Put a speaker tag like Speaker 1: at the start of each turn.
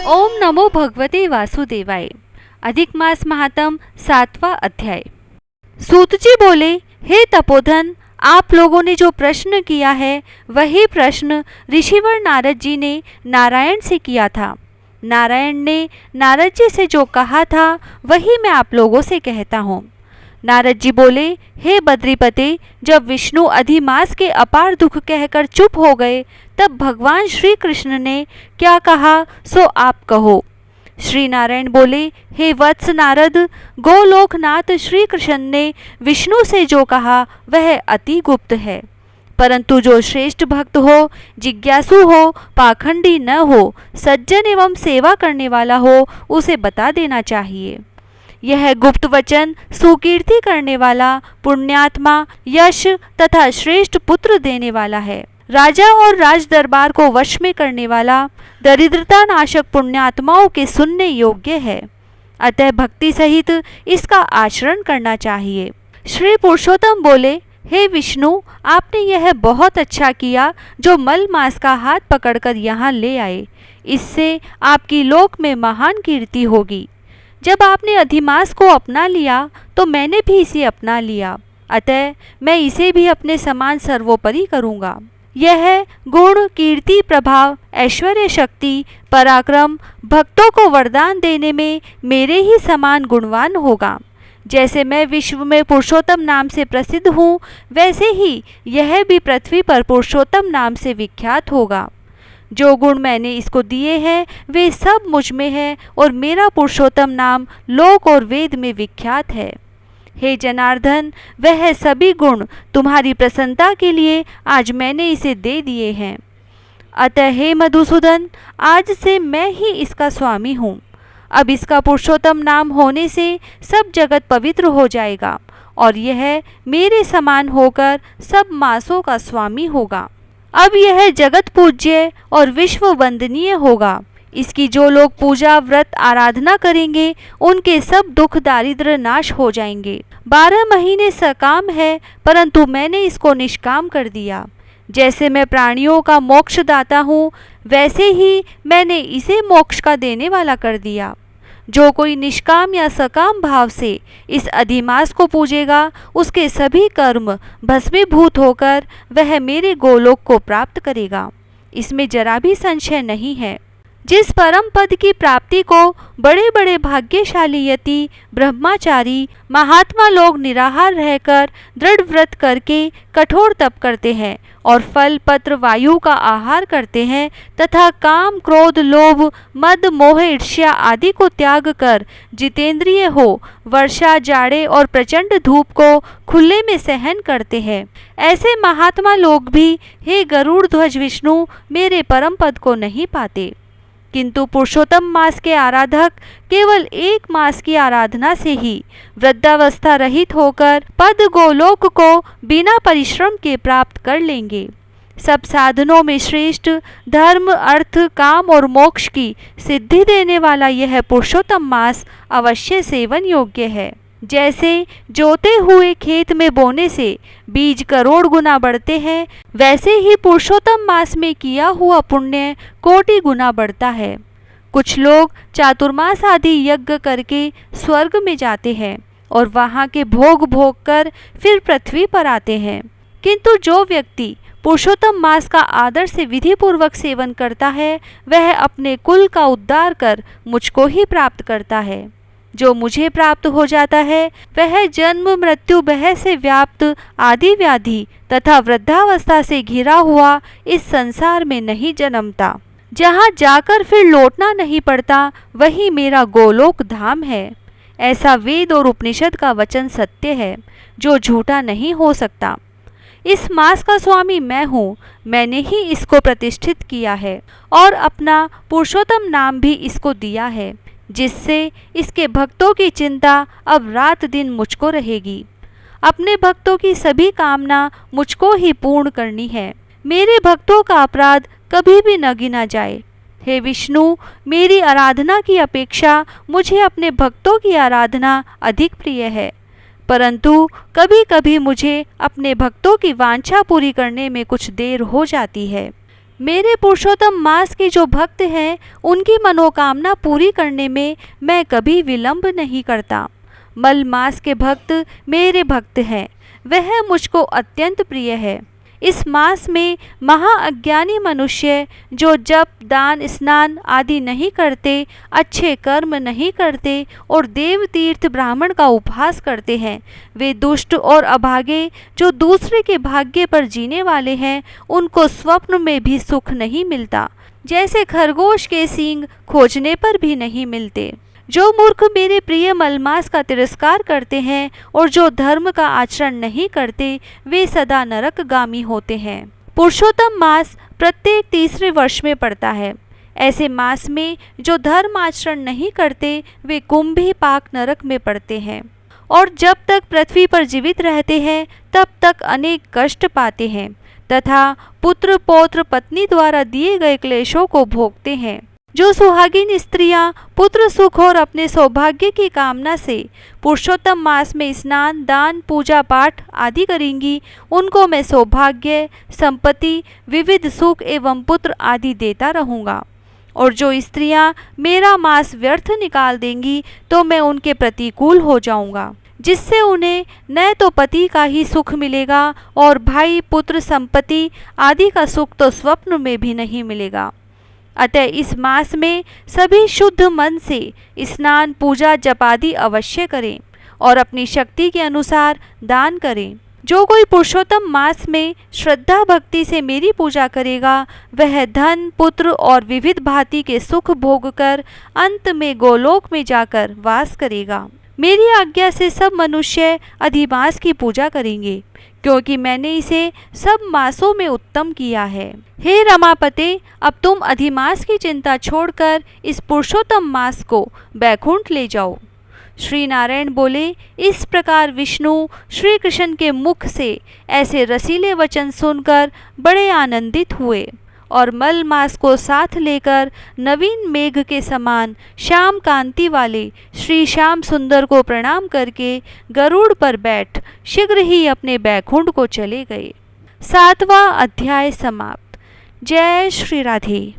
Speaker 1: ओम नमो भगवते वासुदेवाय। अधिक मास महात्म 7वां अध्याय। सूत जी बोले, हे तपोधन, आप लोगों ने जो प्रश्न किया है वही प्रश्न ऋषिवर नारद जी ने नारायण से किया था। नारायण ने नारद जी से जो कहा था वही मैं आप लोगों से कहता हूँ। नारद जी बोले, हे बद्रीपते, जब विष्णु अधिमास के अपार दुख कहकर चुप हो गए तब भगवान श्री कृष्ण ने क्या कहा सो आप कहो। श्री नारायण बोले, हे वत्स नारद, गोलोकनाथ श्री कृष्ण ने विष्णु से जो कहा वह अति गुप्त है, परंतु जो श्रेष्ठ भक्त हो, जिज्ञासु हो, पाखंडी न हो, सज्जन एवं सेवा करने वाला हो, उसे बता देना चाहिए। यह गुप्त वचन सुकीर्ति करने वाला, पुण्यात्मा, यश तथा श्रेष्ठ पुत्र देने वाला है। राजा और राज दरबार को वश में करने वाला, दरिद्रता नाशक पुण्यात्माओं के सुनने योग्य है। अतः भक्ति सहित इसका आचरण करना चाहिए। श्री पुरुषोत्तम बोले, हे विष्णु, आपने यह बहुत अच्छा किया जो मल मास का हाथ पकड़कर यहाँ ले आए। इससे आपकी लोक में महान कीर्ति होगी। जब आपने अधिमास को अपना लिया तो मैंने भी इसे अपना लिया, अतः मैं इसे भी अपने समान सर्वोपरि करूँगा। यह गुण, कीर्ति, प्रभाव, ऐश्वर्य, शक्ति, पराक्रम भक्तों को वरदान देने में मेरे ही समान गुणवान होगा। जैसे मैं विश्व में पुरुषोत्तम नाम से प्रसिद्ध हूँ, वैसे ही यह भी पृथ्वी पर पुरुषोत्तम नाम से विख्यात होगा। जो गुण मैंने इसको दिए हैं वे सब मुझ में है और मेरा पुरुषोत्तम नाम लोक और वेद में विख्यात है। हे जनार्दन, वह सभी गुण तुम्हारी प्रसन्नता के लिए आज मैंने इसे दे दिए हैं। अतः हे मधुसूदन, आज से मैं ही इसका स्वामी हूँ। अब इसका पुरुषोत्तम नाम होने से सब जगत पवित्र हो जाएगा और यह मेरे समान होकर सब मासों का स्वामी होगा। अब यह जगत पूज्य और विश्व वंदनीय होगा। इसकी जो लोग पूजा, व्रत, आराधना करेंगे उनके सब दुख, दारिद्र्य नाश हो जाएंगे। 12 महीने सकाम है, परंतु मैंने इसको निष्काम कर दिया। जैसे मैं प्राणियों का मोक्ष दाता हूँ, वैसे ही मैंने इसे मोक्ष का देने वाला कर दिया। जो कोई निष्काम या सकाम भाव से इस अधिमास को पूजेगा, उसके सभी कर्म भस्मीभूत होकर वह मेरे गोलोक को प्राप्त करेगा। इसमें जरा भी संशय नहीं है। जिस परम पद की प्राप्ति को बड़े बड़े भाग्यशाली यति, ब्रह्मचारी, महात्मा लोग निराहार रहकर दृढ़ व्रत करके कठोर तप करते हैं और फल, पत्र, वायु का आहार करते हैं तथा काम, क्रोध, लोभ, मद, मोह, ईर्ष्या आदि को त्याग कर जितेंद्रिय हो, वर्षा, जाड़े और प्रचंड धूप को खुले में सहन करते हैं, ऐसे महात्मा लोग भी हे गरुड़ ध्वज विष्णु मेरे परम पद को नहीं पाते। किंतु पुरुषोत्तम मास के आराधक केवल एक मास की आराधना से ही वृद्धावस्था रहित होकर पद गोलोक को बिना परिश्रम के प्राप्त कर लेंगे। सब साधनों में श्रेष्ठ, धर्म, अर्थ, काम और मोक्ष की सिद्धि देने वाला यह पुरुषोत्तम मास अवश्य सेवन योग्य है। जैसे जोते हुए खेत में बोने से बीज करोड़ गुना बढ़ते हैं, वैसे ही पुरुषोत्तम मास में किया हुआ पुण्य कोटि गुना बढ़ता है। कुछ लोग चातुर्मास आदि यज्ञ करके स्वर्ग में जाते हैं और वहाँ के भोग भोग कर फिर पृथ्वी पर आते हैं, किंतु जो व्यक्ति पुरुषोत्तम मास का आदर से विधि पूर्वक सेवन करता है, वह अपने कुल का उद्धार कर मुझको ही प्राप्त करता है। जो मुझे प्राप्त हो जाता है वह जन्म, मृत्यु, भय से व्याप्त आदि व्याधि तथा वृद्धावस्था से घिरा हुआ इस संसार में नहीं जन्मता। जहाँ जाकर फिर लौटना नहीं पड़ता, वही मेरा गोलोक धाम है। ऐसा वेद और उपनिषद का वचन सत्य है जो झूठा नहीं हो सकता। इस मास का स्वामी मैं हूँ। मैंने ही इसको प्रतिष्ठित किया है और अपना पुरुषोत्तम नाम भी इसको दिया है, जिससे इसके भक्तों की चिंता अब रात दिन मुझको रहेगी। अपने भक्तों की सभी कामना मुझको ही पूर्ण करनी है। मेरे भक्तों का अपराध कभी भी न गिना जाए। हे विष्णु, मेरी आराधना की अपेक्षा मुझे अपने भक्तों की आराधना अधिक प्रिय है, परंतु कभी कभी मुझे अपने भक्तों की वांछा पूरी करने में कुछ देर हो जाती है। मेरे पुरुषोत्तम मास के जो भक्त हैं उनकी मनोकामना पूरी करने में मैं कभी विलंब नहीं करता। मल मास के भक्त मेरे भक्त हैं, वह मुझको अत्यंत प्रिय है। इस मास में महाअज्ञानी मनुष्य जो जप दान स्नान आदि नहीं करते, अच्छे कर्म नहीं करते और देव तीर्थ ब्राह्मण का उपहास करते हैं, वे दुष्ट और अभागे जो दूसरे के भाग्य पर जीने वाले हैं, उनको स्वप्न में भी सुख नहीं मिलता, जैसे खरगोश के सींग खोजने पर भी नहीं मिलते। जो मूर्ख मेरे प्रिय मलमास का तिरस्कार करते हैं और जो धर्म का आचरण नहीं करते, वे सदा नरकगामी होते हैं। पुरुषोत्तम मास प्रत्येक तीसरे वर्ष में पड़ता है। ऐसे मास में जो धर्म आचरण नहीं करते, वे कुंभी पाक नरक में पड़ते हैं और जब तक पृथ्वी पर जीवित रहते हैं तब तक अनेक कष्ट पाते हैं तथा पुत्र पौत्र पत्नी द्वारा दिए गए क्लेशों को भोगते हैं। जो सुहागिन स्त्रियां पुत्र सुख और अपने सौभाग्य की कामना से पुरुषोत्तम मास में स्नान दान पूजा पाठ आदि करेंगी, उनको मैं सौभाग्य संपत्ति विविध सुख एवं पुत्र आदि देता रहूँगा। और जो स्त्रियां मेरा मास व्यर्थ निकाल देंगी तो मैं उनके प्रतिकूल हो जाऊँगा, जिससे उन्हें न तो पति का ही सुख मिलेगा और भाई पुत्र संपत्ति आदि का सुख तो स्वप्न में भी नहीं मिलेगा। अतः इस मास में सभी शुद्ध मन से स्नान पूजा जप आदि अवश्य करें और अपनी शक्ति के अनुसार दान करें। जो कोई पुरुषोत्तम मास में श्रद्धा भक्ति से मेरी पूजा करेगा, वह धन पुत्र और विविध भांति के सुख भोगकर अंत में गोलोक में जाकर वास करेगा। मेरी आज्ञा से सब मनुष्य अधिमास की पूजा करेंगे, क्योंकि मैंने इसे सब मासों में उत्तम किया है। हे रमापते, अब तुम अधिमास की चिंता छोड़कर इस पुरुषोत्तम मास को बैकुंठ ले जाओ। श्री नारायण बोले। इस प्रकार विष्णु श्री कृष्ण के मुख से ऐसे रसीले वचन सुनकर बड़े आनंदित हुए और मल मास को साथ लेकर नवीन मेघ के समान श्याम कांति वाले श्री श्याम सुंदर को प्रणाम करके गरुड़ पर बैठ शीघ्र ही अपने बैकुंठ को चले गए। 7वां अध्याय समाप्त। जय श्री राधे।